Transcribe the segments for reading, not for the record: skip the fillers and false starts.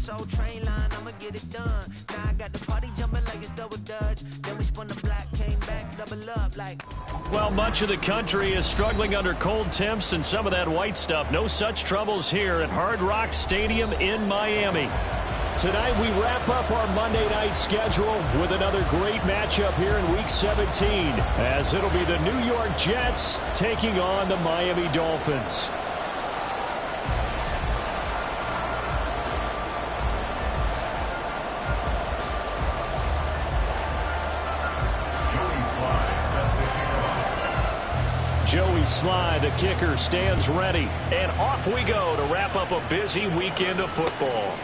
Soul Train line, I'ma get it done. Now I got the party jumping like it's double dutch. Then we spun the block, came back, double up like. Well, much of the country is struggling under cold temps and some of that white stuff. No such troubles here at Hard Rock Stadium in Miami. Tonight we wrap up our Monday night schedule with another great matchup here in Week 17, as it'll be the New York Jets taking on the Miami Dolphins. Joey Sly, the kicker, stands ready. And off we go to wrap up a busy weekend of football.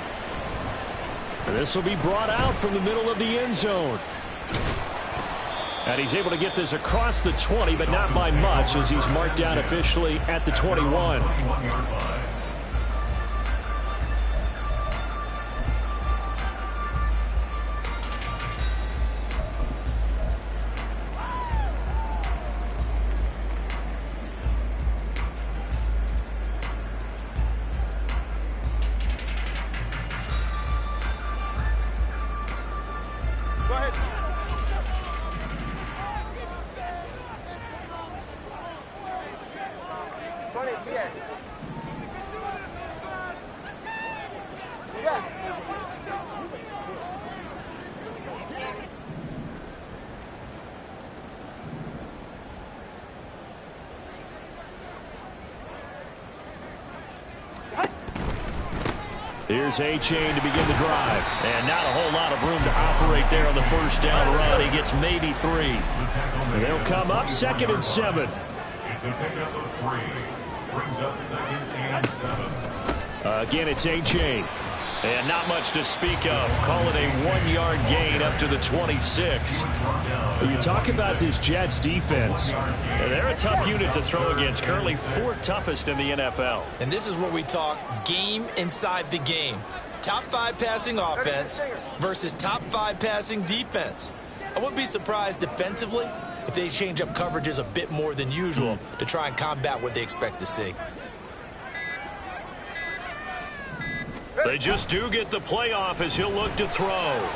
This will be brought out from the middle of the end zone. And he's able to get this across the 20, but not by much, as he's marked down officially at the 21. Here's A-Chain to begin the drive. And not a whole lot of room to operate there on the first down run. He gets maybe 3. And they'll come up 2nd and 7. It's a pickup of 3. Brings up 2nd and 7. Again, it's A-Chain. And not much to speak of. Call it a 1-yard gain up to the 26. You talk about this Jets defense. They're a tough unit to throw against. Currently 4th toughest in the NFL. And this is where we talk game inside the game. Top 5 passing offense versus top 5 passing defense. I wouldn't be surprised defensively if they change up coverages a bit more than usual to try and combat what they expect to see. They just do get the playoff as he'll look to throw.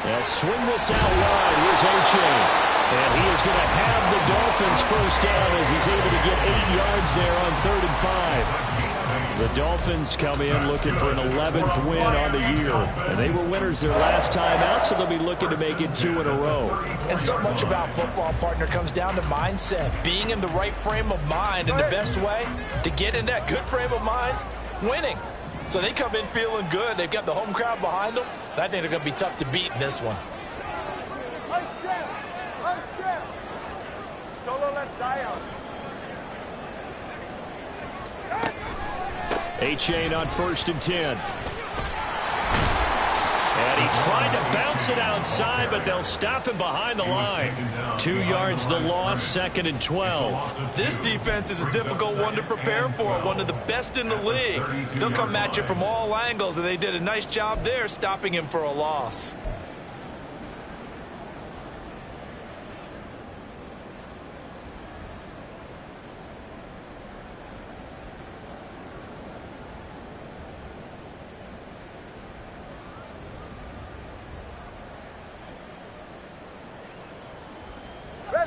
They'll swing this out wide. Here's A-Chain. And he is going to have the Dolphins first down as he's able to get 8 yards there on 3rd and 5. The Dolphins come in looking for an 11th win on the year. And they were winners their last time out, so they'll be looking to make it 2 in a row. And so much about football, partner, comes down to mindset. Being in the right frame of mind, and the best way to get in that good frame of mind, winning. So they come in feeling good. They've got the home crowd behind them. And I think they're going to be tough to beat in this one. A-Chain on 1st and 10. And he tried to bounce it outside, but they'll stop him behind the line. 2 yards the loss, 2nd and 12. This defense is a difficult one to prepare for, one of the best in the league. They'll come at you from all angles, and they did a nice job there stopping him for a loss.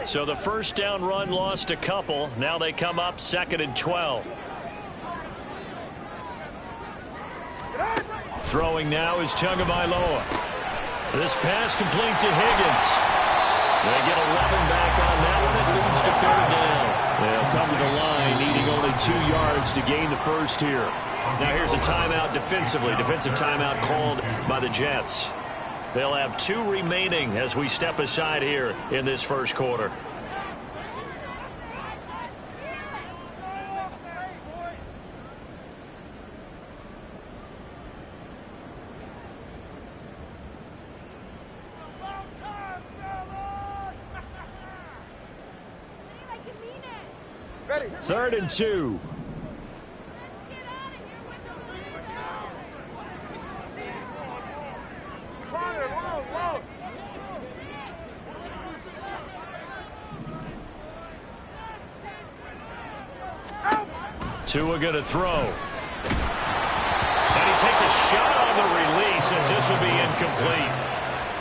So the first down run lost a couple. Now they come up 2nd and 12. Throwing now is Tagovailoa. This pass complete to Higgins. They get 11 back on that one. It leads to 3rd down. They'll come to the line, needing only 2 yards to gain the first here. Now here's a timeout defensively. Defensive timeout called by the Jets. They'll have 2 remaining as we step aside here in this first quarter. Ready. 3rd and 2. Tua going to throw. And he takes a shot on the release as this will be incomplete.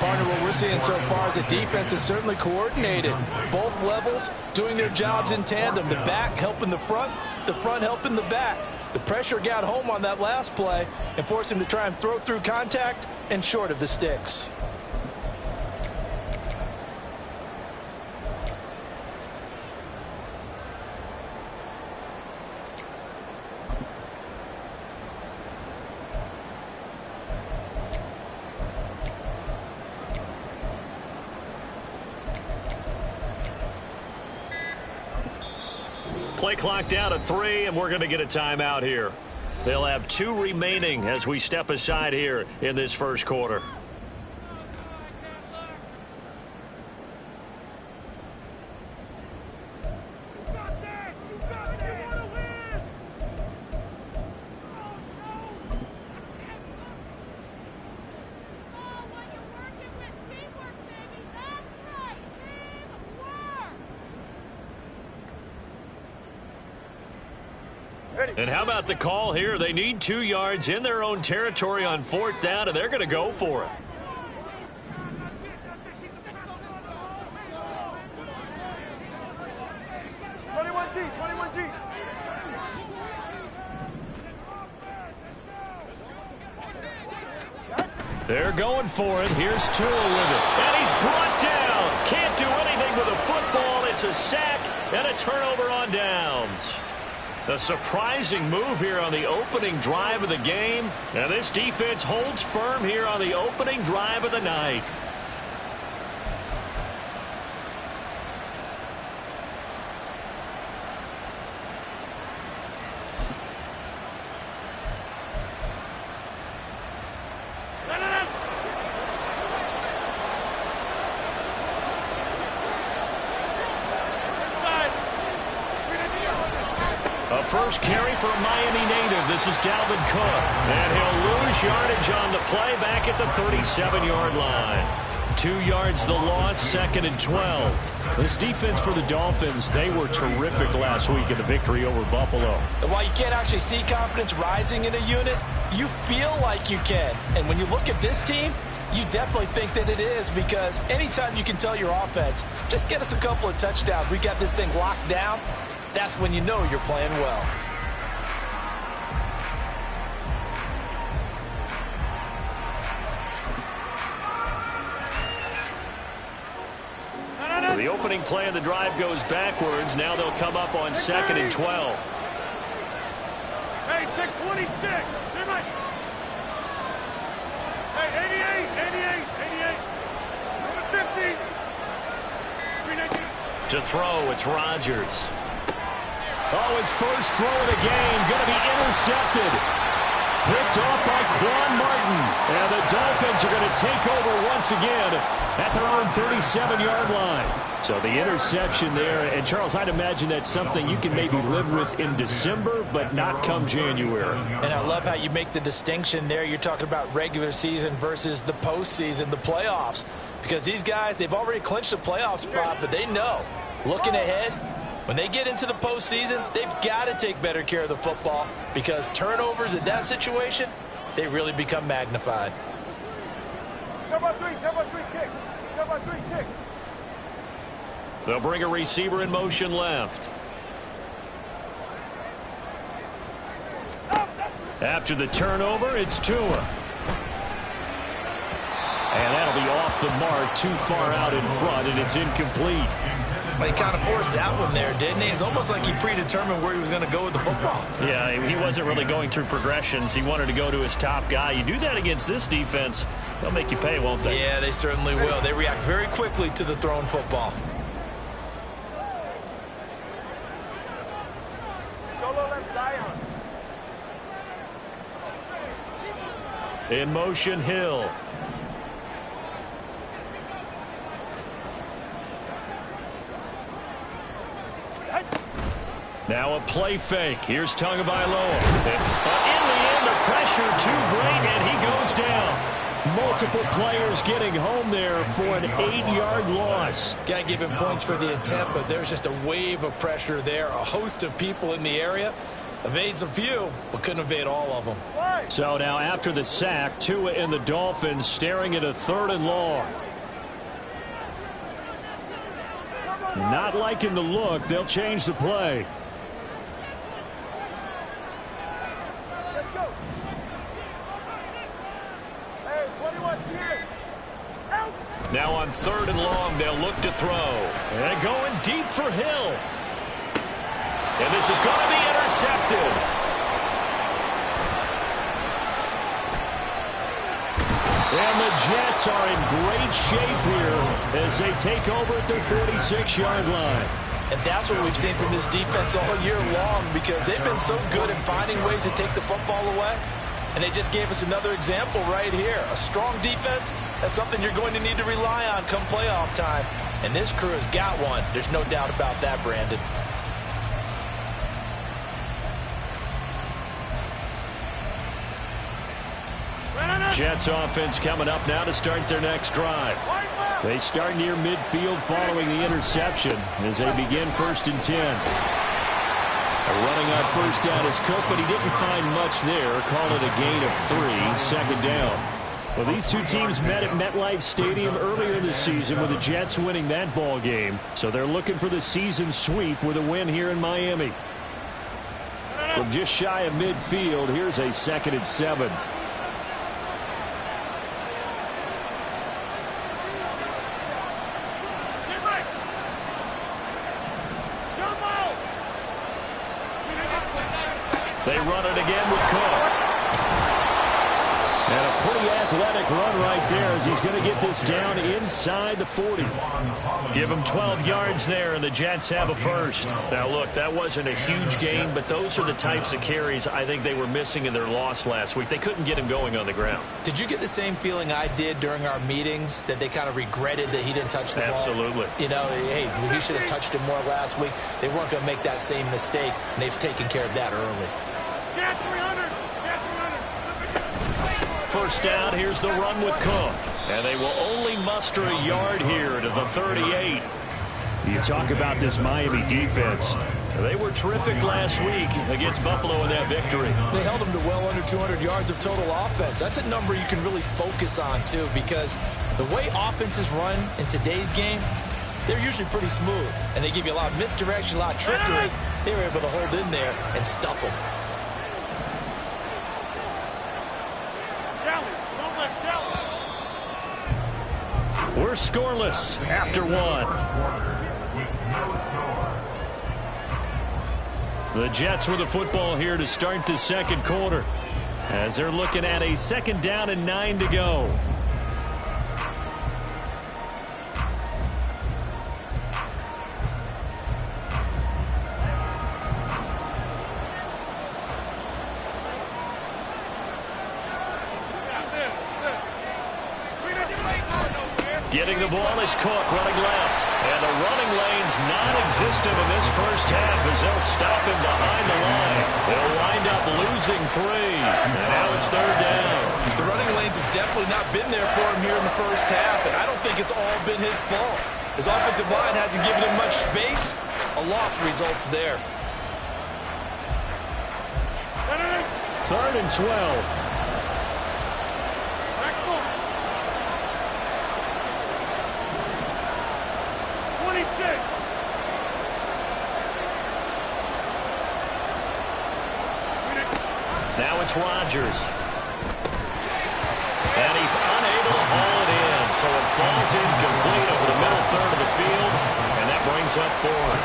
Partner, what we're seeing so far is the defense is certainly coordinated. Both levels doing their jobs in tandem. The back helping the front helping the back. The pressure got home on that last play and forced him to try and throw through contact and short of the sticks. Play clock down to 3, and we're going to get a timeout here. They'll have 2 remaining as we step aside here in this first quarter. And how about the call here? They need 2 yards in their own territory on 4th down, and they're going to go for it. They're going for it. Here's Tua with it. And he's brought down. Can't do anything with a football. It's a sack and a turnover on downs. A surprising move here on the opening drive of the game. And this defense holds firm here on the opening drive of the night. A first carry for a Miami native. This is Dalvin Cook. And he'll lose yardage on the play back at the 37-yard line. 2 yards the loss, 2nd and 12. This defense for the Dolphins, they were terrific last week in the victory over Buffalo. While you can't actually see confidence rising in a unit, you feel like you can. And when you look at this team, you definitely think that it is, because anytime you can tell your offense, just get us a couple of touchdowns, we got this thing locked down, that's when you know you're playing well. So the opening play of the drive goes backwards. Now they'll come up on 2nd and 12. Hey, 626. Hey, 88. Number 50. To throw, it's Rodgers. Oh, his first throw of the game, going to be intercepted. Picked off by Quan Martin. And the Dolphins are going to take over once again at their own 37-yard line. So the interception there. And, Charles, I'd imagine that's something you can maybe live with in December, but not come January. And I love how you make the distinction there. You're talking about regular season versus the postseason, the playoffs. Because these guys, they've already clinched a playoff spot, but they know, looking ahead, when they get into the postseason, they've got to take better care of the football, because turnovers in that situation, they really become magnified. Turbo 3, kick. Turbo 3, kick. They'll bring a receiver in motion left. After the turnover, it's Tua. And that'll be off the mark, too far out in front, and it's incomplete. Well, he kind of forced that one there, didn't he? It's almost like he predetermined where he was going to go with the football. Yeah, he wasn't really going through progressions. He wanted to go to his top guy. You do that against this defense, they'll make you pay, won't they? Yeah, they certainly will. They react very quickly to the thrown football. Solo left Zion. In motion, Hill. Now a play fake. Here's Tagovailoa. In the end, the pressure too great, and he goes down. Multiple players getting home there for an 8-yard loss. Got to give him points for the attempt, but there's just a wave of pressure there. A host of people in the area. Evades a few, but couldn't evade all of them. So now after the sack, Tua and the Dolphins staring at a 3rd and long. Not liking the look. They'll change the play. Let's go. Hey, 21, out. Now on 3rd and long, they'll look to throw. And going deep for Hill. And this is going to be intercepted. And the Jets are in great shape here as they take over at their 46-yard line. And that's what we've seen from this defense all year long, because they've been so good at finding ways to take the football away. And they just gave us another example right here. A strong defense, that's something you're going to need to rely on come playoff time. And this crew has got one. There's no doubt about that, Brandon. Jets offense coming up now to start their next drive. They start near midfield following the interception as they begin 1st and 10. Running on 1st down is Cook, but he didn't find much there. Call it a gain of 3, 2nd down. Well, these two teams met at MetLife Stadium earlier in the season with the Jets winning that ball game. So they're looking for the season sweep with a win here in Miami. From just shy of midfield, here's a 2nd and 7. They run it again with Cook. And a pretty athletic run right there as he's going to get this down inside the 40. Give him 12 yards there, and the Jets have a 1st. Now, look, that wasn't a huge gain, but those are the types of carries I think they were missing in their loss last week. They couldn't get him going on the ground. Did you get the same feeling I did during our meetings, that they kind of regretted that he didn't touch the ball? Absolutely. You know, hey, he should have touched it more last week. They weren't going to make that same mistake, and they've taken care of that early. 1st down, here's the run with Cook. And they will only muster a yard here to the 38. You talk about this Miami defense. They were terrific last week against Buffalo in that victory. They held them to well under 200 yards of total offense. That's a number you can really focus on, too, because the way offenses run in today's game, they're usually pretty smooth. And they give you a lot of misdirection, a lot of trickery. They were able to hold in there and stuff them. We're scoreless after 1. The Jets with the football here to start the 2nd quarter as they're looking at a 2nd down and 9 to go. Getting the ball is Cook running left. And the running lane's non-existent in this 1st half as they'll stop him behind the line. They'll wind up losing 3. And now it's 3rd down. The running lanes have definitely not been there for him here in the 1st half, and I don't think it's all been his fault. His offensive line hasn't given him much space. A loss results there. 3rd and 12. Now it's Rodgers. And he's unable to haul it in, so it falls incomplete over the middle 3rd of the field, and that brings up 4th.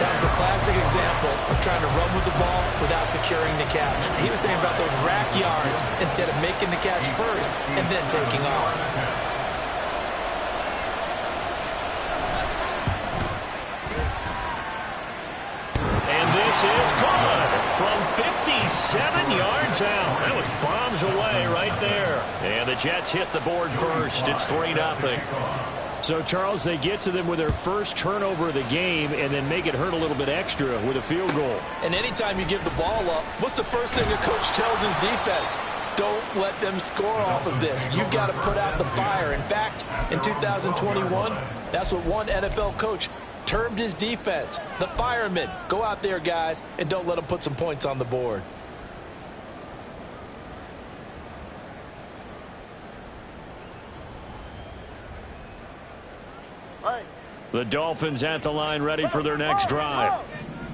That was a classic example of trying to run with the ball without securing the catch. He was thinking about those rack yards instead of making the catch first and then taking off. And this is good from 57 yards out. That was bombs away right there. And the Jets hit the board first. It's 3-0. So, Charles, they get to them with their 1st turnover of the game and then make it hurt a little bit extra with a field goal. And anytime you give the ball up, what's the first thing a coach tells his defense? Don't let them score off of this. You've got to put out the fire. In fact, in 2021, that's what one NFL coach termed his defense. The firemen. Go out there, guys, and don't let them put some points on the board. The Dolphins at the line ready for their next drive.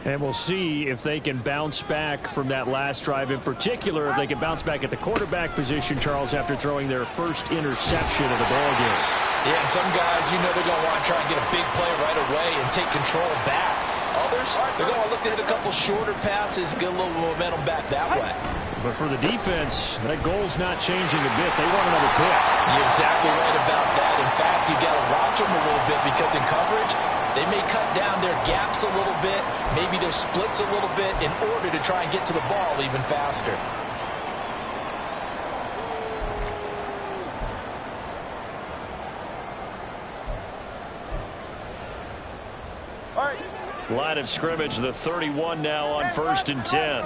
And we'll see if they can bounce back from that last drive. In particular, if they can bounce back at the quarterback position, Charles, after throwing their first interception of the ballgame. Yeah, and some guys, you know they're going to want to try and get a big play right away and take control back. Others, they're going to look to hit a couple shorter passes, get a little momentum back that way. But for the defense, that goal's not changing a bit. They want another pick. You're exactly right about that. In fact, you got to watch them a little bit because in coverage, they may cut down their gaps a little bit, maybe their splits a little bit in order to try and get to the ball even faster. Line of scrimmage, the 31 now on 1st and 10.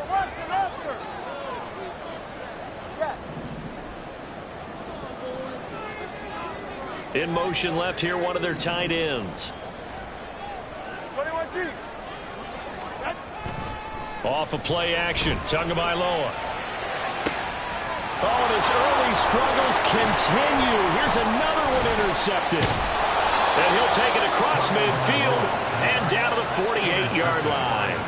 In motion left here, one of their tight ends. 21G. Off of play action, Tagovailoa. Oh, and his early struggles continue. Here's another one intercepted. And he'll take it across midfield and down to the 48-yard line.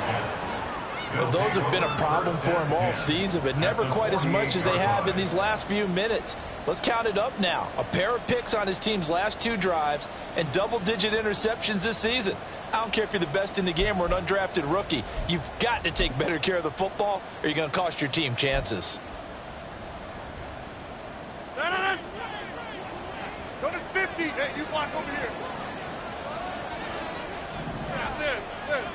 Well, those have been a problem for him all season, but never quite as much as they have in these last few minutes. Let's count it up now. A pair of picks on his team's last 2 drives and double-digit interceptions this season. I don't care if you're the best in the game or an undrafted rookie. You've got to take better care of the football or you're going to cost your team chances. Go to 50. Hey, you block over here. Yeah, this.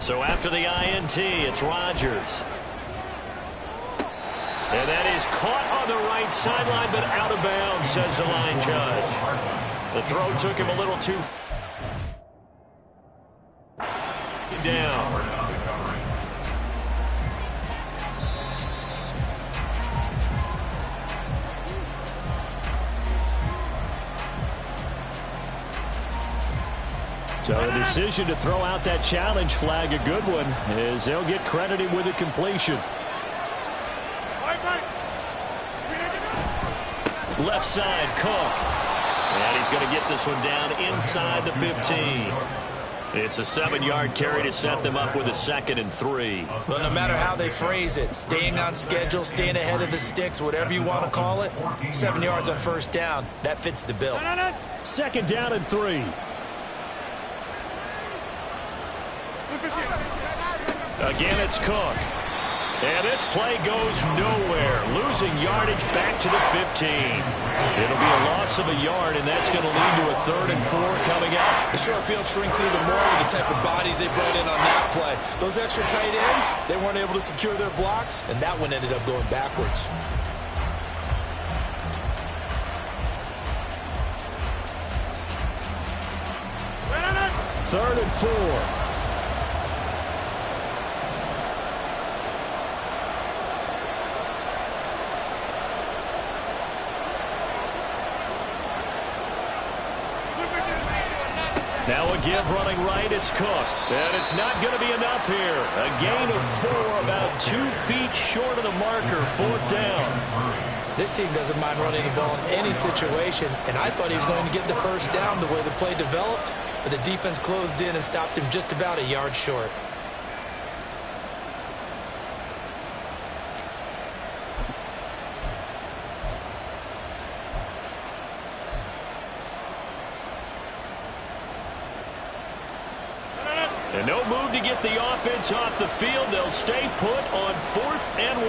So after the INT, it's Rodgers. And that is caught on the right sideline, but out of bounds, says the line judge. The throw took him a little too down. So the decision to throw out that challenge flag, a good one, as they'll get credited with a completion. Left side, Cook. And he's going to get this one down inside the 15. It's a 7-yard carry to set them up with a 2nd and 3. But no matter how they phrase it, staying on schedule, staying ahead of the sticks, whatever you want to call it, 7 yards on 1st down, that fits the bill. 2nd down and 3. Again, it's Cook. And this play goes nowhere. Losing yardage back to the 15. It'll be a loss of a yard, and that's going to lead to a 3rd and 4 coming up. The short field shrinks even more with the type of bodies they brought in on that play. Those extra tight ends, they weren't able to secure their blocks, and that one ended up going backwards. Third and 4. Now a give running right, it's Cook. And it's not going to be enough here. A gain of 4, about 2 feet short of the marker, 4th down. This team doesn't mind running the ball in any situation, and I thought he was going to get the 1st down the way the play developed, but the defense closed in and stopped him just about a yard short. And no move to get the offense off the field. They'll stay put on 4th and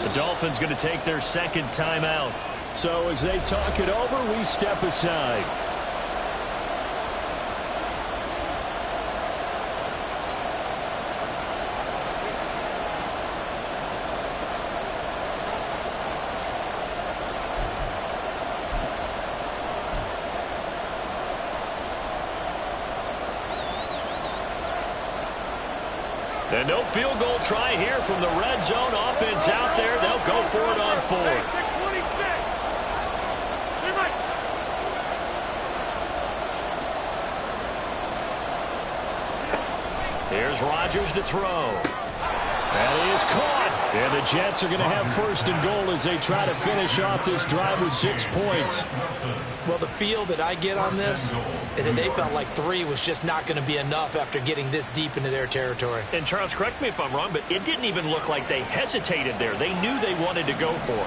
1. The Dolphins going to take their 2nd timeout. So as they talk it over, we step aside. And no field goal try here from the red zone. Offense out there. They'll go for it on 4th. Here's Rodgers to throw. And he is caught. And the Jets are going to have 1st and goal as they try to finish off this drive with 6 points. Well, the feel that I get on this is that they felt like 3 was just not going to be enough after getting this deep into their territory. And Charles, correct me if I'm wrong, but it didn't even look like they hesitated there. They knew they wanted to go for it.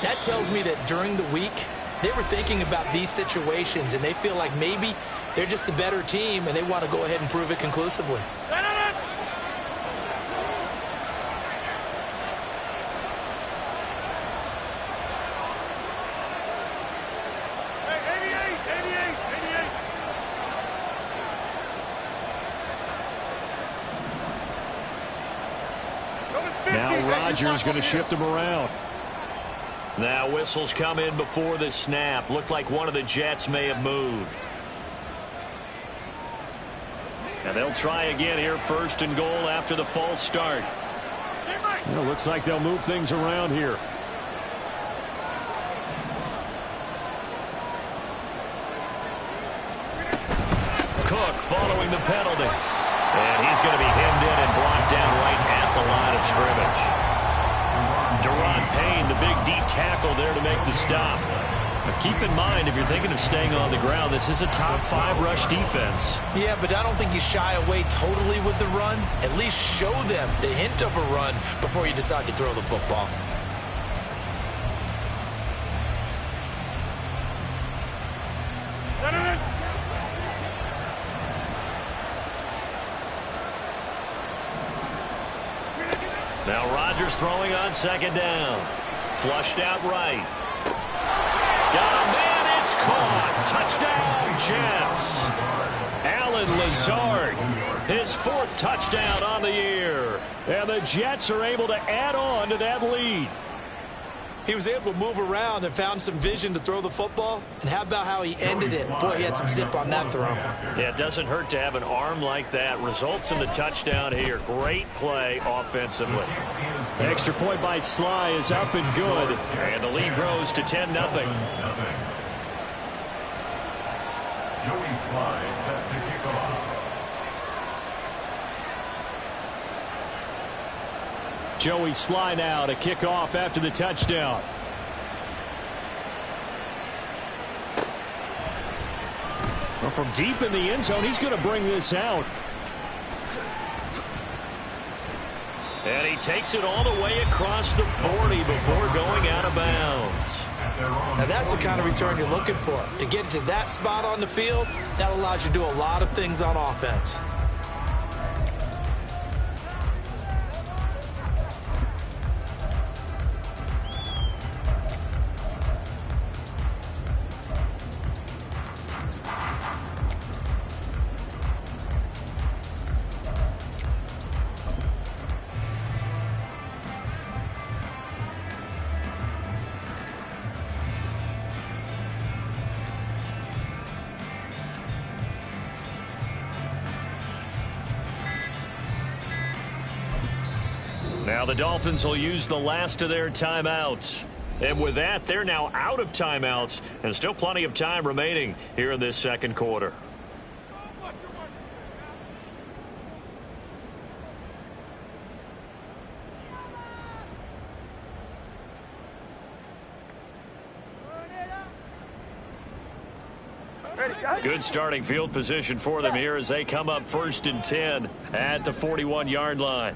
That tells me that during the week, they were thinking about these situations, and they feel like maybe they're just the better team, and they want to go ahead and prove it conclusively. Now Rodgers going to shift him around. Now whistles come in before the snap. Looked like one of the Jets may have moved. And they'll try again here, 1st and goal after the false start. Well, looks like they'll move things around here. Cook following the penalty. And he's going to be hemmed in and blocked down right at the line of scrimmage. Deron Payne, the big deep tackle there to make the stop. But keep in mind, if you're thinking of staying on the ground, this is a top 5 rush defense. Yeah, but I don't think you shy away totally with the run. At least show them the hint of a run before you decide to throw the football. Now Rodgers throwing on 2nd down. Flushed out right. Got a man, it's caught. Touchdown, Jets. Allen Lazard, his 4th touchdown on the year. And the Jets are able to add on to that lead. He was able to move around and found some vision to throw the football. And how about how he ended it? Boy, he had some zip on that throw. Yeah, it doesn't hurt to have an arm like that. Results in the touchdown here. Great play offensively. Extra point by Sly is up and good. And the lead grows to 10-0. Joey Sly set to kick off. Joey Sly now to kick off after the touchdown. Well, from deep in the end zone, he's going to bring this out. And he takes it all the way across the 40 before going out of bounds. Now that's the kind of return you're looking for. To get to that spot on the field, that allows you to do a lot of things on offense. Now the Dolphins will use the last of their timeouts. And with that, they're now out of timeouts and still plenty of time remaining here in this 2nd quarter. Good starting field position for them here as they come up 1st and 10 at the 41-yard line.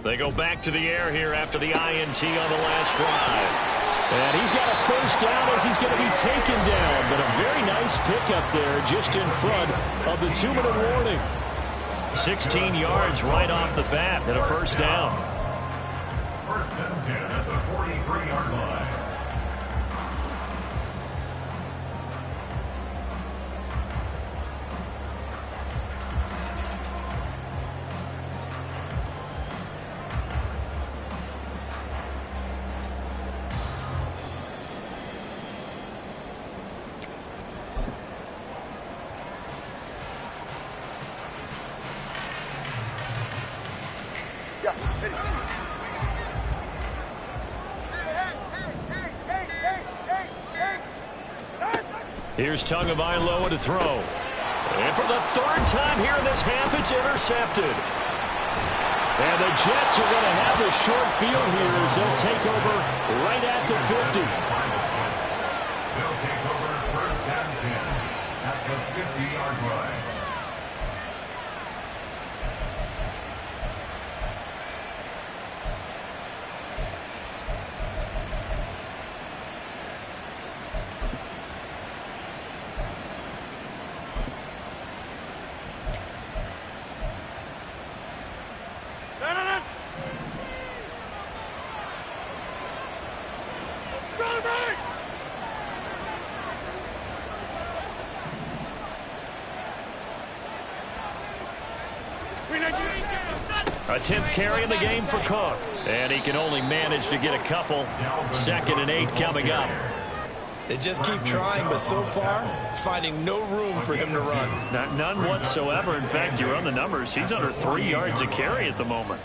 They go back to the air here after the INT on the last drive. And he's got a 1st down as he's going to be taken down. But a very nice pickup there just in front of the 2-minute warning. 16 yards right off the bat and a 1st down. 1st and 10 at the 43-yard line. Here's Tagovailoa to throw. And for the third time here in this half, it's intercepted. And the Jets are going to have the short field here as they'll take over right at the 50. They'll take over first and 10 at the 50-yard line. A 10th carry in the game for Cook. And he can only manage to get a couple. 2nd and 8 coming up. They just keep trying, but so far, finding no room for him to run. None whatsoever. In fact, you run the numbers. He's under 3 yards a carry at the moment.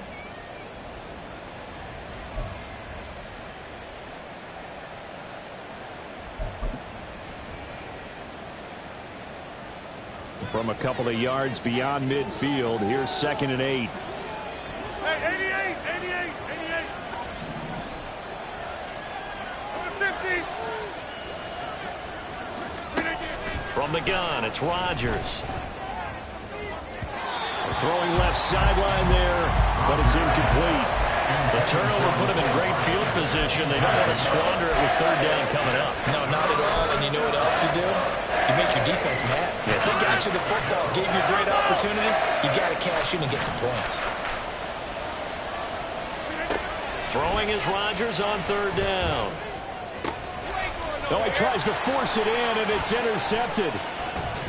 From a couple of yards beyond midfield, here's 2nd and 8. Hey, 88. Number 50. From the gun, it's Rodgers. Throwing left sideline there, but it's incomplete. The turnover put him in great field position. They don't want to squander it with 3rd down coming up. No, not at all. And you know what else you do? You make your defense mad. Yeah. They got you the football, gave you a great opportunity. You got to cash in and get some points. Throwing is Rodgers on 3rd down. Oh, he tries to force it in, and it's intercepted.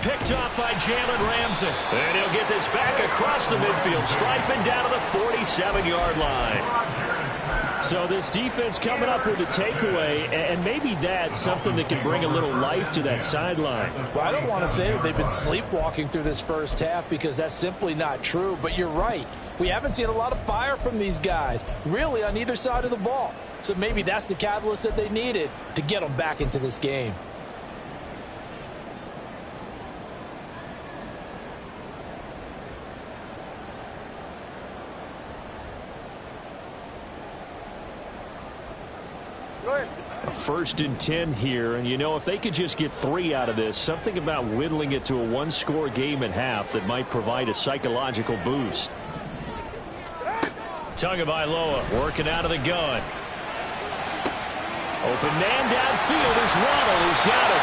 Picked off by Jalen Ramsey. And he'll get this back across the midfield, striping down to the 47-yard line. So this defense coming up with a takeaway, and maybe that's something that can bring a little life to that sideline. Well, I don't want to say that they've been sleepwalking through this first half because that's simply not true, but you're right. We haven't seen a lot of fire from these guys, really on either side of the ball. So maybe that's the catalyst that they needed to get them back into this game. A 1st and 10 here, and you know, if they could just get 3 out of this, something about whittling it to a 1-score game at half that might provide a psychological boost. Tagovailoa working out of the gun. Open man downfield is Waddle, who's got it.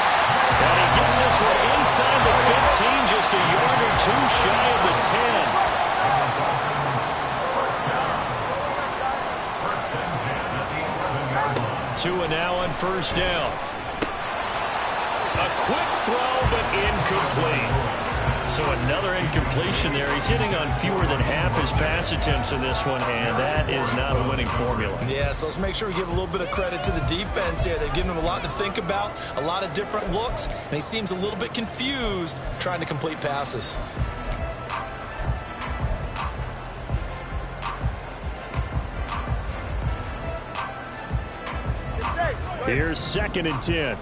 And he gets this one inside the 15, just a yard or 2 shy of the 10. Tua now on 1st down. A quick throw, but incomplete. So another incompletion there. He's hitting on fewer than half his pass attempts in this one, and that is not a winning formula. Yeah, so let's make sure we give a little bit of credit to the defense here. They've given him a lot to think about, a lot of different looks, and he seems a little bit confused trying to complete passes. Here's 2nd and 10.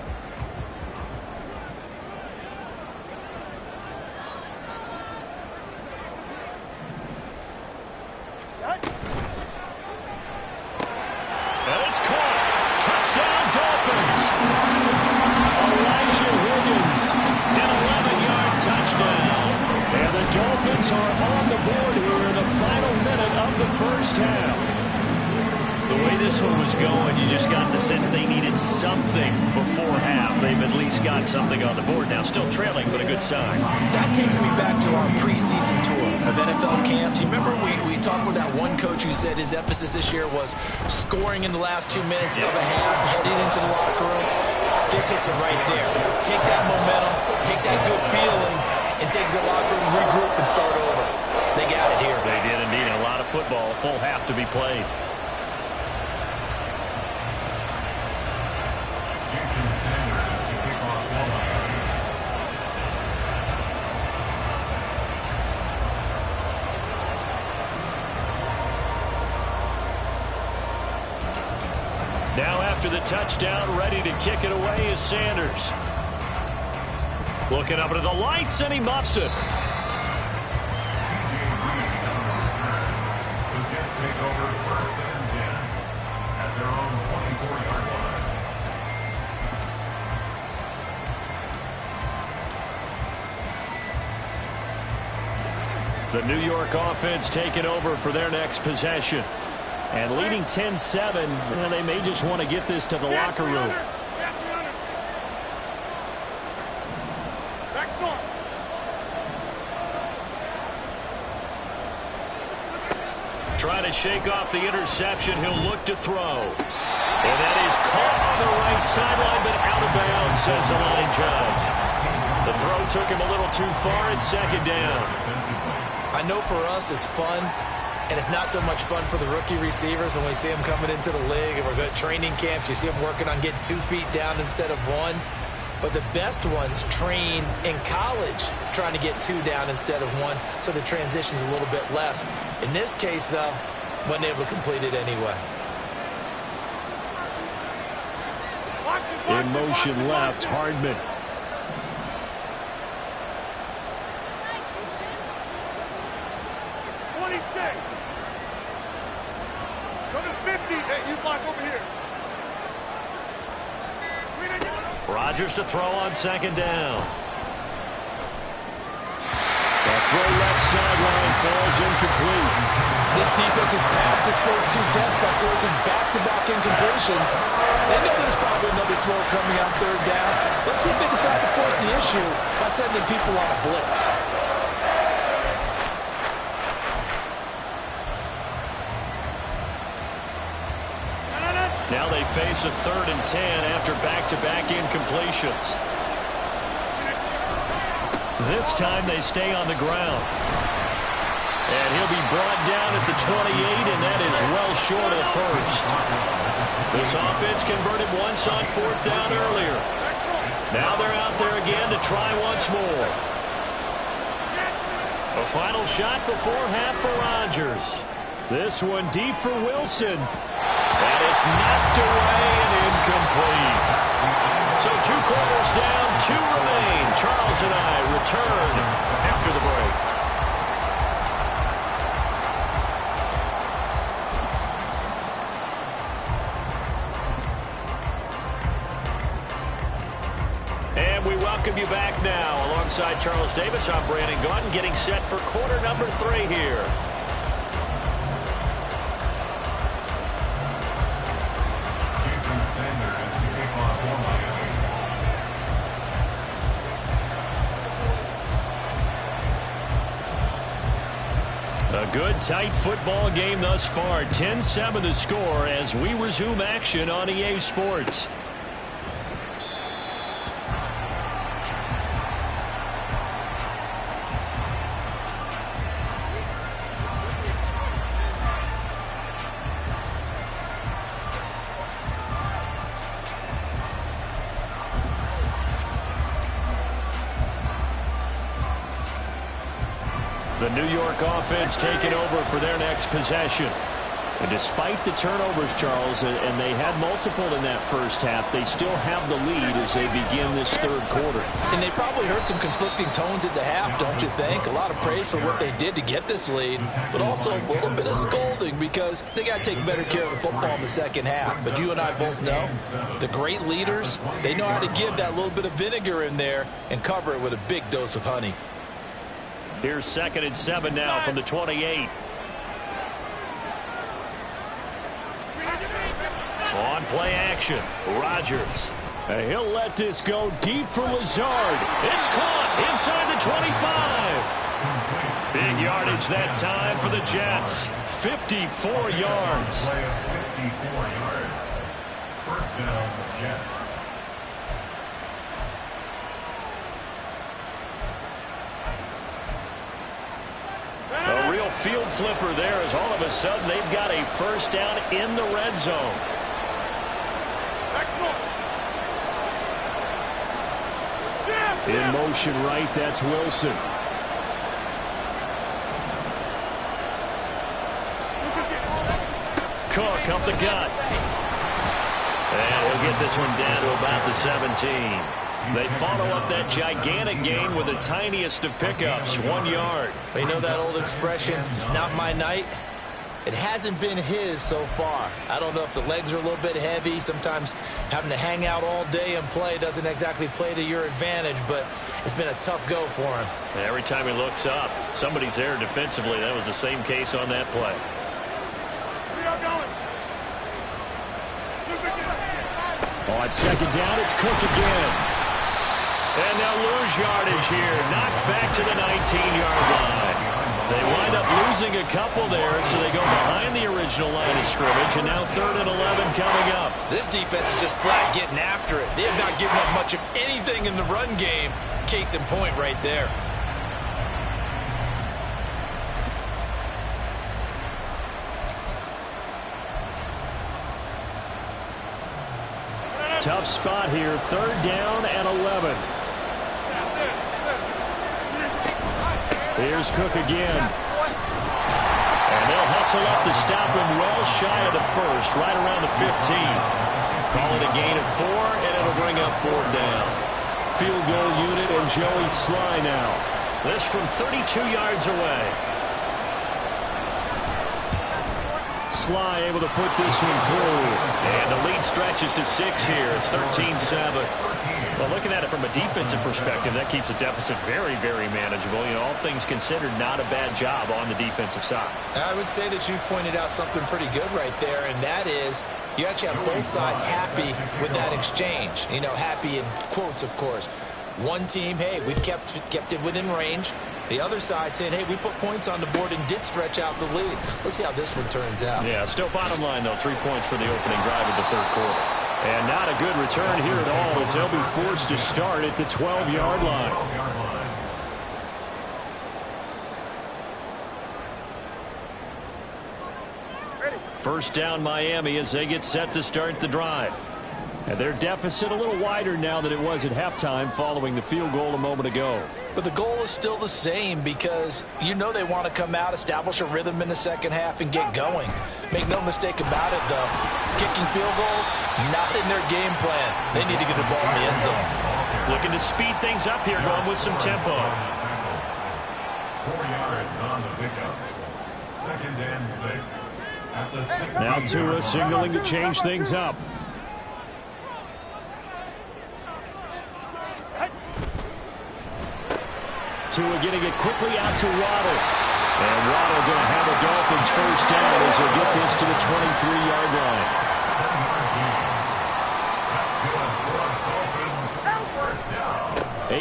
And it's caught. Touchdown, Dolphins. Elijah Williams, an 11-yard touchdown. And the Dolphins are on the board here in the final minute of the first half. The way this one was going, you just got the sense they needed something before half. They've at least got something on the board now. Still trailing, but a good sign. That takes me back to our preseason tour of NFL camps. You remember we talked with that one coach who said his emphasis this year was scoring in the last 2 minutes of a half, heading into the locker room. This hits it right there. Take that momentum, take that good feeling, and take the locker room, regroup, and start over. They got it here. They did indeed. A lot of football, a full half to be played. Now after the touchdown, ready to kick it away is Sanders. Looking up into the lights, and he muffs it. Take over 1st and 10 at their own 24-yard line. The New York offense taking over for their next possession. And leading 10-7, well, they may just want to get this to the locker room. Trying to shake off the interception. He'll look to throw. And that is caught on the right sideline, but out of bounds, says the line judge. The throw took him a little too far. It's 2nd down. I know for us it's fun, and it's not so much fun for the rookie receivers when we see them coming into the league and we're going to training camps. You see them working on getting 2 feet down instead of 1. But the best ones train in college trying to get 2 down instead of 1, so the transition's a little bit less. In this case, though, wasn't able to complete it anyway. In motion left, Hardman. Go to 50. Hey, you block over here. Rodgers to throw on 2nd down. The throw left sideline falls incomplete. This defense has passed its first 2 tests by forcing back-to-back incompletions. They know there's probably another throw coming on 3rd down. Let's see if they decide to force the issue by sending people on a blitz. Now they face a 3rd and 10 after back-to-back incompletions. This time they stay on the ground. And he'll be brought down at the 28, and that is well short of the first. This offense converted once on 4th down earlier. Now they're out there again to try once more. A final shot before half for Rodgers. This one deep for Wilson. And it's knocked away and incomplete. So 2 quarters down, 2 remain. Charles and I return after the break. And we welcome you back now. Alongside Charles Davis, I'm Brandon Gaudin, getting set for quarter number 3 here. A good, tight football game thus far. 10-7 the score as we resume action on EA Sports. The New York offense taking over for their next possession. And despite the turnovers, Charles, and they had multiple in that first half, they still have the lead as they begin this 3rd quarter. And they probably heard some conflicting tones at the half, don't you think? A lot of praise for what they did to get this lead, but also a little bit of scolding because they got to take better care of the football in the 2nd half. But you and I both know the great leaders, they know how to give that little bit of vinegar in there and cover it with a big dose of honey. Here's 2nd and 7 now from the 28. On play action, Rodgers. He'll let this go deep for Lazard. It's caught inside the 25. Big yardage that time for the Jets. 54 yards. Play of 54 yards. 1st down, Jets. A real field flipper there as all of a sudden they've got a 1st down in the red zone. In motion right, that's Wilson. Cook up the gut. And he'll get this one down to about the 17. They follow up that gigantic gain with the tiniest of pickups, 1 yard. You know that old expression, it's not my night? It hasn't been his so far. I don't know if the legs are a little bit heavy. Sometimes having to hang out all day and play doesn't exactly play to your advantage, but it's been a tough go for him. Every time he looks up, somebody's there defensively. That was the same case on that play. On second down, it's Cook again. And they'll lose yardage here. Knocked back to the 19-yard line. They wind up losing a couple there, so they go behind the original line of scrimmage, and now 3rd and 11 coming up. This defense is just flat getting after it. They have not given up much of anything in the run game. Case in point right there. Tough spot here, 3rd down and 11. Here's Cook again. And they'll hustle up to stop him well shy of the first, right around the 15. Call it a gain of 4, and it'll bring up 4th down. Field goal unit and Joey Sly now. This from 32 yards away. Sly able to put this one through. And the lead stretches to 6 here. It's 13-7. Well, looking at it from a defensive perspective, that keeps the deficit very, very manageable. You know, all things considered, not a bad job on the defensive side. I would say that you've pointed out something pretty good right there, and that is you actually have both sides happy with that exchange. You know, happy in quotes, of course. One team, hey, we've kept it within range. The other side saying, hey, we put points on the board and did stretch out the lead. Let's see how this one turns out. Yeah, still bottom line, though, 3 points for the opening drive of the 3rd quarter. And not a good return here at all as they'll be forced to start at the 12-yard line. First down Miami as they get set to start the drive. And their deficit a little wider now than it was at halftime following the field goal a moment ago. But the goal is still the same because you know they want to come out, establish a rhythm in the second half, and get going. Make no mistake about it, though. Kicking field goals, not in their game plan. They need to get the ball in the end zone. Looking to speed things up here, going with some tempo. 4 yards on the pickup. 2nd and 6. At the 16. Now Tua signaling to change things up. Tua getting it quickly out to Waddle. And Waddle going to have the Dolphins first down as they get this to the 23-yard line.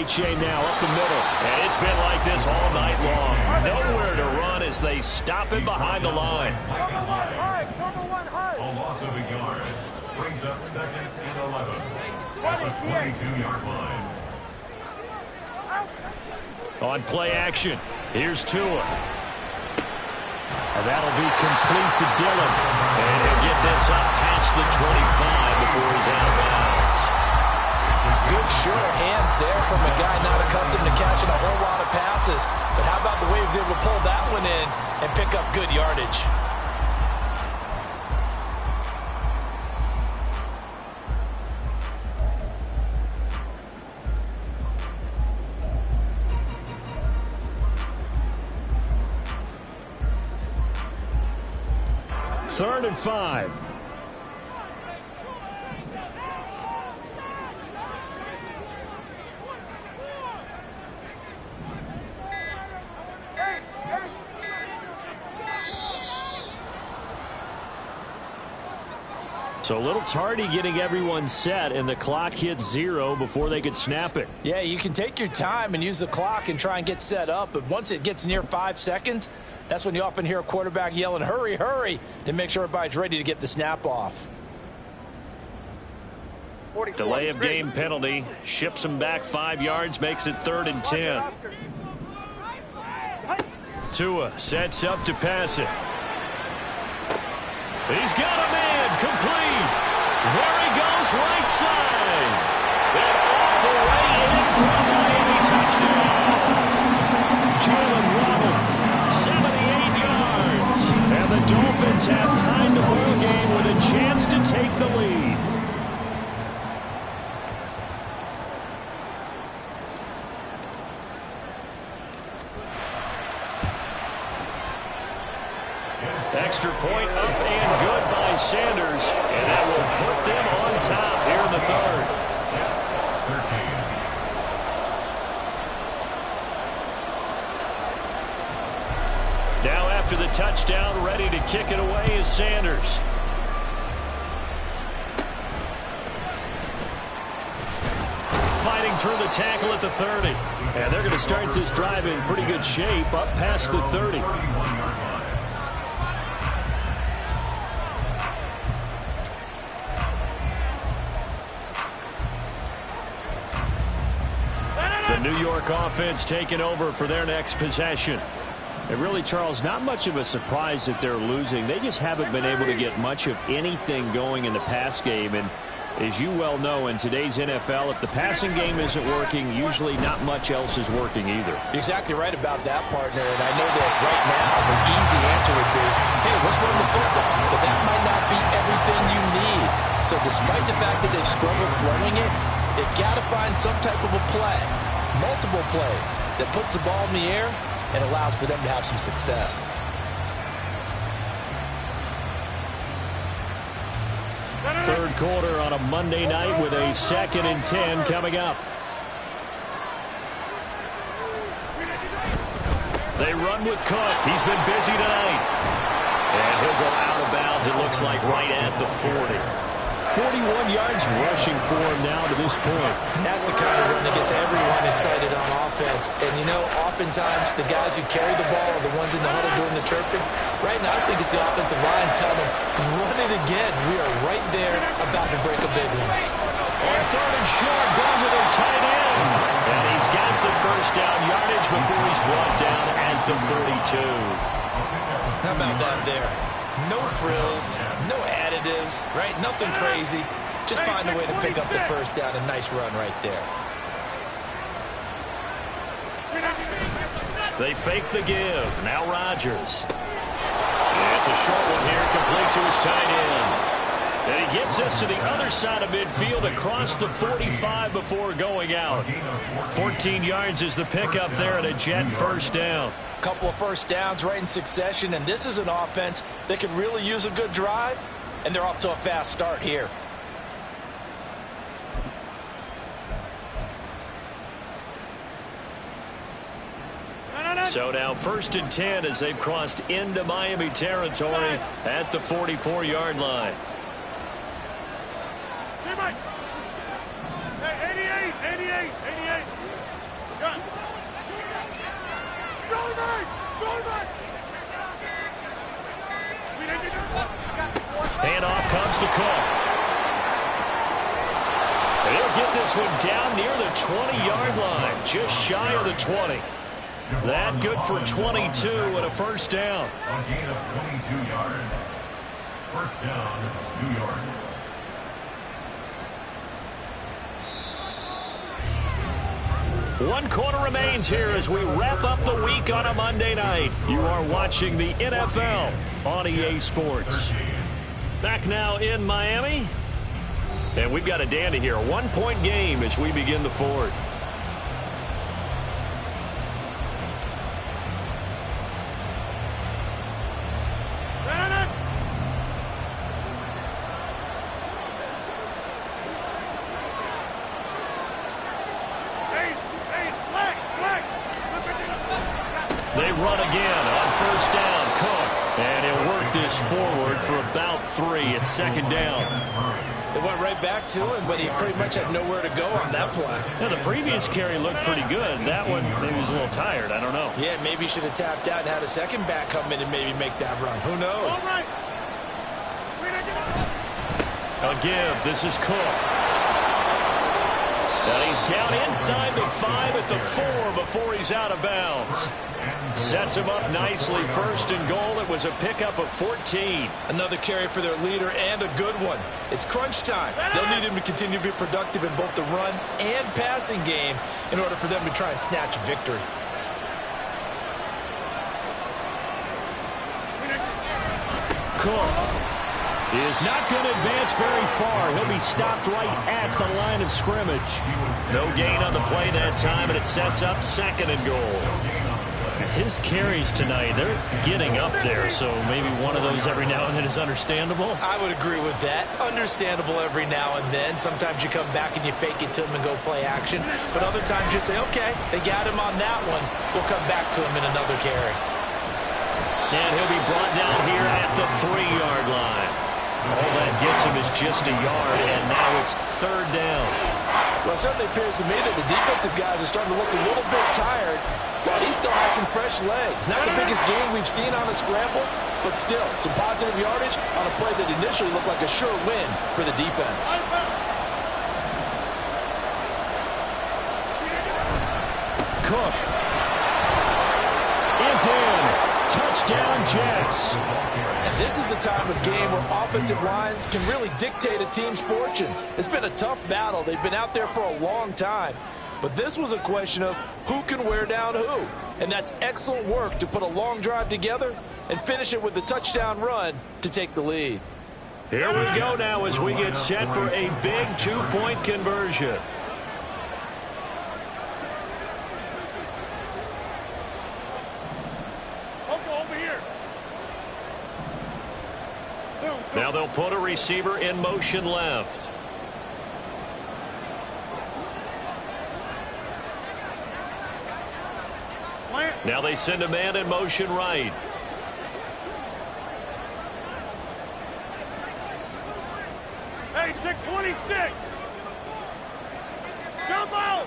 H.A. now up the middle. And it's been like this all night long. Nowhere to run as they stop it behind the line. A loss of a yard. Brings up 2nd and 11. At the 22-yard line. On play action, here's Tua. And that'll be complete to Dillon. And he'll get this up past the 25 before he's out of bounds. Good sure hands there from a guy not accustomed to catching a whole lot of passes. But how about the way he was able to pull that one in and pick up good yardage? Third and 5. So a little tardy getting everyone set, and the clock hits 0 before they could snap it. Yeah, you can take your time and use the clock and try and get set up, but once it gets near 5 seconds, that's when you often hear a quarterback yelling, hurry, hurry, to make sure everybody's ready to get the snap off. Delay of game penalty ships him back 5 yards, makes it 3rd and 10. Tua sets up to pass it. He's got a man complete. There he goes, right side. And all the way in for a Miami touchdown. Jalen Waddle, 78 yards. And the Dolphins have tied the ball game with a chance to take the lead. extra point up and good by Sanders. And that will put them on top here in the third. Now after the touchdown, ready to kick it away is Sanders. Fighting through the tackle at the 30. And they're going to start this drive in pretty good shape up past the 30. The New York offense taking over for their next possession. And really, Charles, not much of a surprise that they're losing. They just haven't been able to get much of anything going in the pass game. And as you well know, in today's NFL, if the passing game isn't working, usually not much else is working either. You're exactly right about that, partner. And I know that right now the easy answer would be, hey, let's run the football. But that might not be everything you need. So despite the fact that they've struggled throwing it, they've got to find some type of a play, multiple plays, that puts the ball in the air and allows for them to have some success. Third quarter on a Monday night with a 2nd and 10 coming up. They run with Cook. He's been busy tonight. And he'll go out of bounds, it looks like, right at the 40. 41 yards rushing for him now to this point. That's the kind of run that gets everyone excited on offense. And, you know, oftentimes the guys who carry the ball are the ones in the huddle doing the chirping. Right now, I think it's the offensive line telling them, run it again. We are right there about to break a big one. On 3rd and short, going with their tight end. And he's got the first down yardage before he's brought down at the 32. How about that there? No frills, no additives, right? Nothing crazy. Just find a way to pick up the first down. A nice run right there. They fake the give. Now Rodgers. It's a short one here, complete to his tight end. And he gets us to the other side of midfield across the 45 before going out. 14 yards is the pickup there at a Jet first down. Couple of first downs right in succession, and this is an offense that could really use a good drive, and they're off to a fast start here. So now 1st and 10 as they've crossed into Miami territory at the 44-yard line. Hey, 88. Gun. Handoff comes to Cook. And he'll get this one down near the 20-yard line, just shy of the 20. That good for 22 and a first down. A gain of 22 yards. First down, New York. One quarter remains here as we wrap up the week on a Monday night. You are watching the NFL on EA Sports. Back now in Miami. And we've got a dandy here. A 1-point game as we begin the 4th. They run again on first down. Cook. And he'll work this forward for about 3 at 2nd down. They went right back to him, but he pretty much had nowhere to go on that play. Now, the previous carry looked pretty good. That one, maybe he was a little tired. I don't know. Yeah, maybe he should have tapped out and had a second back come in and maybe make that run. Who knows? A give. This is Cook. And he's down inside the 5 at the 4 before he's out of bounds. Sets him up nicely. 1st and goal. It was a pickup of 14. Another carry for their leader and a good one. It's crunch time. They'll need him to continue to be productive in both the run and passing game in order for them to try and snatch a victory. Cook is not going to advance very far. He'll be stopped right at the line of scrimmage. No gain on the play that time, and it sets up 2nd and goal. his carries tonight, they're getting up there, so maybe one of those every now and then is understandable. I would agree with that. Understandable every now and then. Sometimes you come back and you fake it to him and go play action. But other times you say, okay, they got him on that one. We'll come back to him in another carry. And he'll be brought down here at the 3-yard line. All that gets him is just a yard, and now it's 3rd down. Well, it certainly appears to me that the defensive guys are starting to look a little bit tired, while he still has some fresh legs. Not the biggest gain we've seen on a scramble, but still, some positive yardage on a play that initially looked like a sure win for the defense. Cook is in. Touchdown, Jets. And this is the time of game where offensive lines can really dictate a team's fortunes. It's been a tough battle. They've been out there for a long time. But this was a question of who can wear down who. And that's excellent work to put a long drive together and finish it with the touchdown run to take the lead. Here we go now as we get set for a big 2-point conversion. Now they'll put a receiver in motion left. Now they send a man in motion right. Hey, take 26. Jump out.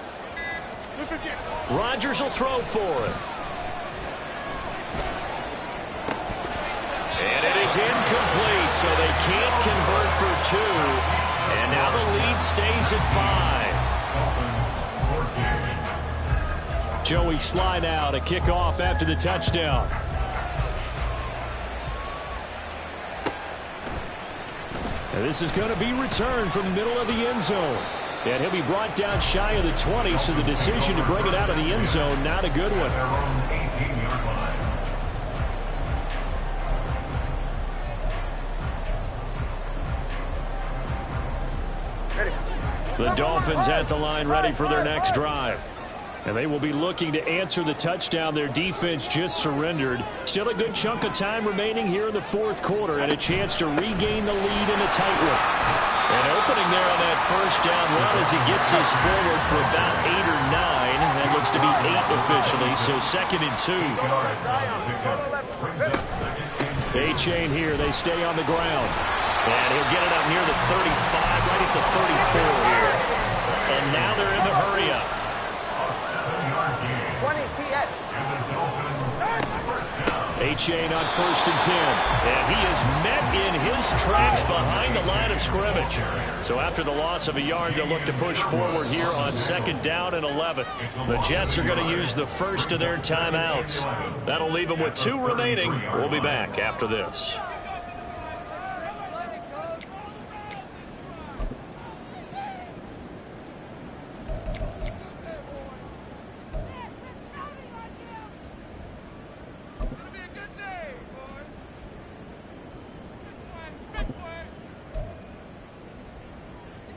Rodgers will throw for it. And it is incomplete, so they can't convert for 2. And now the lead stays at 5. Joey slide out, a kickoff after the touchdown. And this is going to be returned from the middle of the end zone. And he'll be brought down shy of the 20, so the decision to bring it out of the end zone, not a good one. The Dolphins at the line ready for their next drive. And they will be looking to answer the touchdown their defense just surrendered. Still a good chunk of time remaining here in the 4th quarter and a chance to regain the lead in a tight one. And opening there on that first down run as he gets this forward for about 8 or 9. That looks to be 8 officially, so 2nd and 2. A-chain here. They stay on the ground. And he'll get it up near the 35, right at the 34 here. And now they're in the hurry-up. 20 TX. A-chain on 1st and 10. And he is met in his tracks behind the line of scrimmage. So after the loss of a yard, they'll look to push forward here on 2nd down and 11. The Jets are going to use the first of their timeouts. That'll leave them with 2 remaining. We'll be back after this.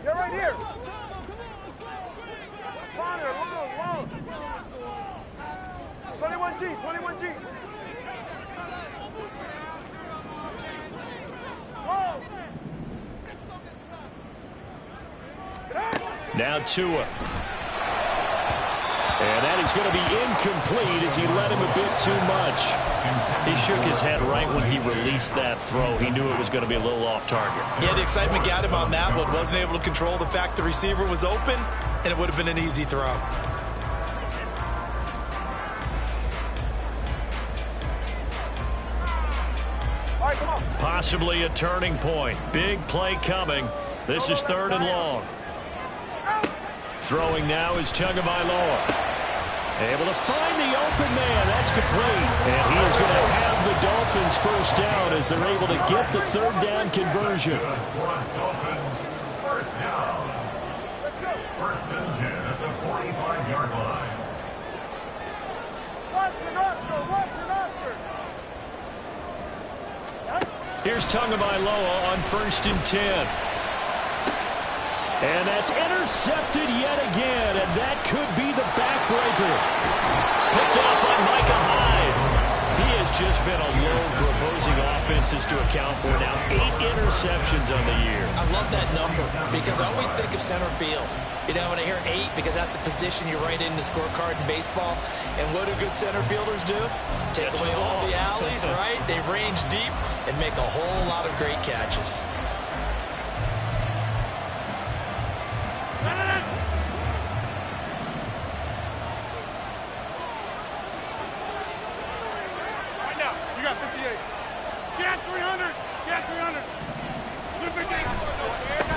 Get right here. Connor, long. 21G. Now Tua. And that is going to be incomplete as he let him a bit too much. He shook his head right when he released that throw. He knew it was going to be a little off target. Yeah, the excitement got him on that one. Wasn't able to control the fact the receiver was open, and it would have been an easy throw. All right, come on. Possibly a turning point. Big play coming. This is 3rd and long. Throwing now is Tagovailoa. Able to find the open man. That's complete. And he is going to have the Dolphins first down as they're able to get the 3rd down conversion. Dolphins first down. First and 10 at the 45-yard line. Watson, Oscar. Here's Tagovailoa on 1st and 10. And that's intercepted yet again, and that could be the backbreaker. Picked off by Micah Hyde. He has just been a load for opposing offenses to account for now. 8 interceptions on the year. I love that number because I always think of center field. You know, when I hear 8, because that's the position you write in the scorecard in baseball. And what do good center fielders do? Take away all the alleys, right? They range deep and make a whole lot of great catches.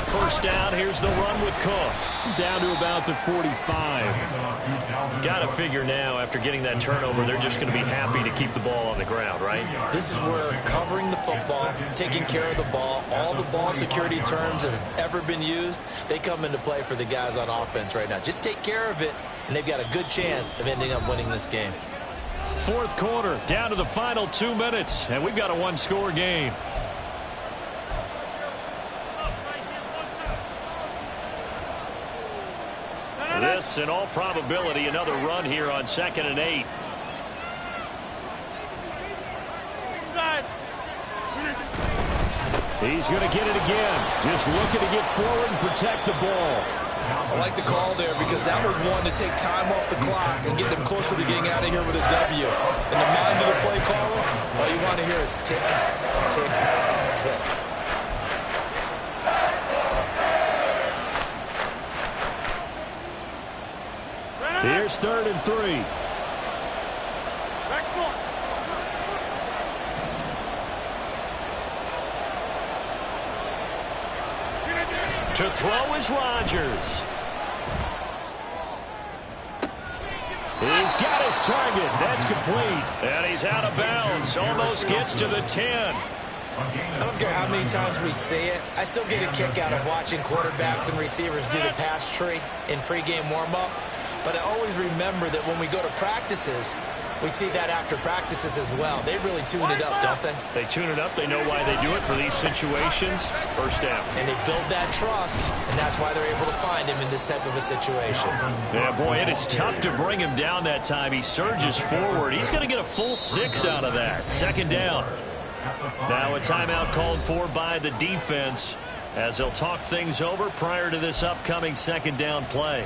First down, here's the run with Cook. Down to about the 45. Got to figure now, after getting that turnover, they're just going to be happy to keep the ball on the ground, right? This is where covering the football, taking care of the ball, all the ball security terms that have ever been used, they come into play for the guys on offense right now. Just take care of it, and they've got a good chance of ending up winning this game. Fourth quarter, down to the final 2 minutes, and we've got a one-score game. This, in all probability, another run here on 2nd and 8. He's going to get it again. Just looking to get forward and protect the ball. I like the call there because that was one to take time off the clock and get them closer to getting out of here with a W. In the mind of the play caller, all you want to hear is tick, tick, tick. Here's 3rd and 3. To throw is Rodgers. He's got his target. That's complete. And he's out of bounds. Almost gets to the 10. I don't care how many times we say it. I still get a kick out of watching quarterbacks and receivers do the pass tree in pregame warm-up. But I always remember that when we go to practices, we see that after practices as well. They really tune it up, don't they? They tune it up. They know why they do it for these situations. First down. And they build that trust, and that's why they're able to find him in this type of a situation. Yeah, boy, it is tough to bring him down that time. He surges forward. He's going to get a full 6 out of that. 2nd down. Now a timeout called for by the defense as they'll talk things over prior to this upcoming 2nd down play.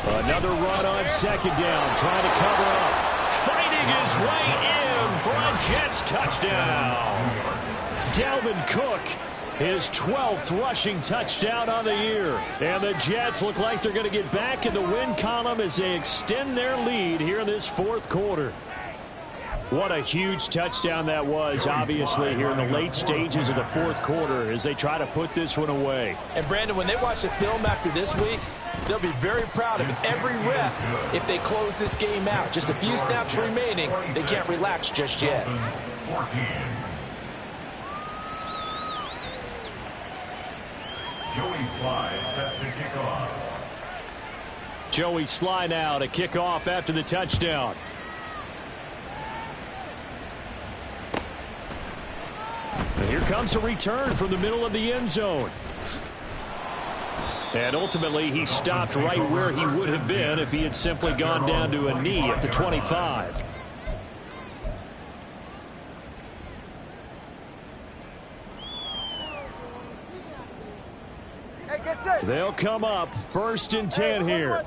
Another run on 2nd down, trying to cover up. Fighting his way in for a Jets touchdown. Dalvin Cook, his 12th rushing touchdown on the year. And the Jets look like they're going to get back in the win column as they extend their lead here in this 4th quarter. What a huge touchdown that was, obviously, here in the late stages of the 4th quarter as they try to put this one away. And, Brandon, when they watch the film after this week, they'll be very proud of every rep if they close this game out. Just a few snaps remaining. They can't relax just yet. 14. Joey Sly set to kick off. Joey Sly now to kick off after the touchdown. And here comes a return from the middle of the end zone. And ultimately, he stopped right where he would have been if he had simply gone down to a knee at the 25. They'll come up 1st and 10 here.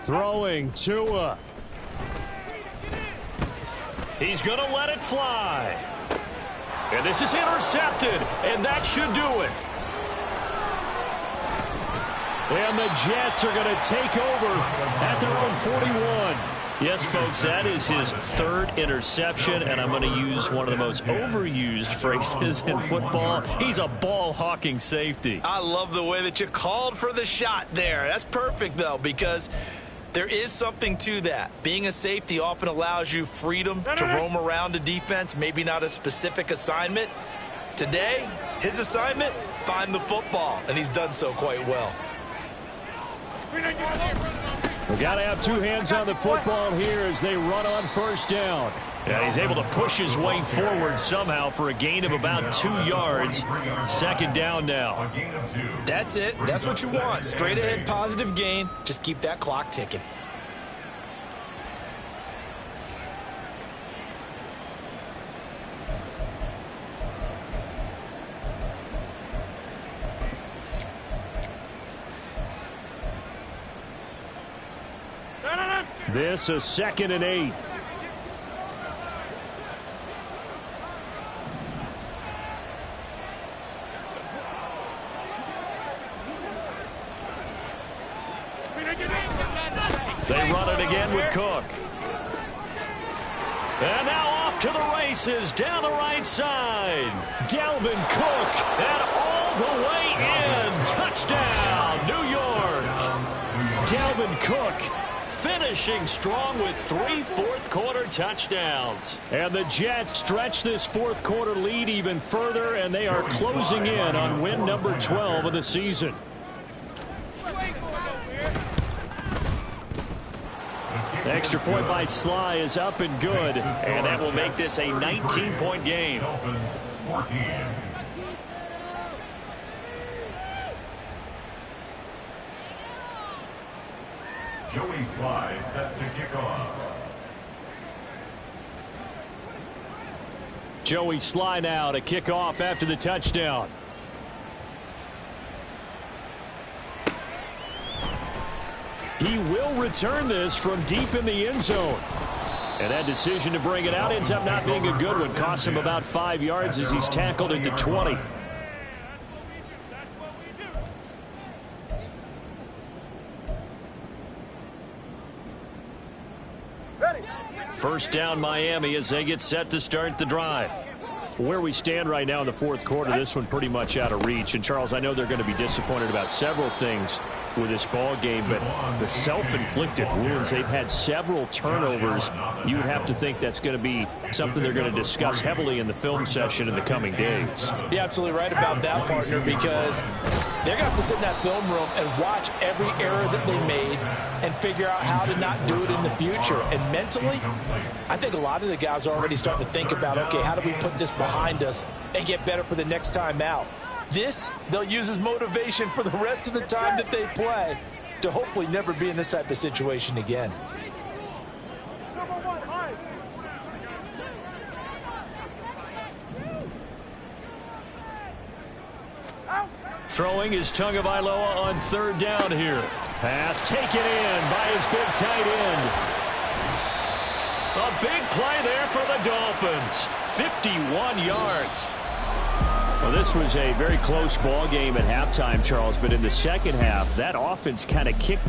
Throwing Tua. He's going to let it fly. And this is intercepted, and that should do it. And the Jets are going to take over at their own 41. Yes, folks, that is his third interception, and I'm going to use one of the most overused phrases in football. He's a ball-hawking safety. I love the way that you called for the shot there. That's perfect, though, because there is something to that. Being a safety often allows you freedom to roam around a defense, maybe not a specific assignment. Today, his assignment, find the football, and he's done so quite well. We got to have two hands on the football here as they run on first down. Yeah, he's able to push his way forward somehow for a gain of about 2 yards. Second down now. That's it. That's what you want. Straight ahead positive gain. Just keep that clock ticking. This is 2nd and 8. They run it again with Cook. And now off to the races down the right side. Dalvin Cook and all the way in. Touchdown, New York. Dalvin Cook finishing strong with 3 fourth-quarter touchdowns. And the Jets stretch this fourth-quarter lead even further, and they are closing in on win number 12 of the season. The extra point by Sly is up and good, and that will make this a 19-point game. Joey Sly set to kick off. Joey Sly now to kick off after the touchdown. He will return this from deep in the end zone. And that decision to bring it out ends up not being a good one. Costs him about 5 yards as he's tackled into 20. First down Miami as they get set to start the drive. Where we stand right now in the fourth quarter, this one pretty much out of reach. And, Charles, I know they're going to be disappointed about several things with this ball game, but the self-inflicted wounds, they've had several turnovers. You would have to think that's going to be something they're going to discuss heavily in the film session in the coming days. You're absolutely right about that, partner, because they're going to have to sit in that film room and watch every error that they made and figure out how to not do it in the future. And mentally, I think a lot of the guys are already starting to think about, okay, how do we put this behind us and get better for the next time out? This, they'll use as motivation for the rest of the time that they play to hopefully never be in this type of situation again. Throwing is Tagovailoa on third down here. Pass taken in by his big tight end. A big play there for the Dolphins. 51 yards. Well, this was a very close ball game at halftime, Charles, but in the second half, that offense kind of kicked the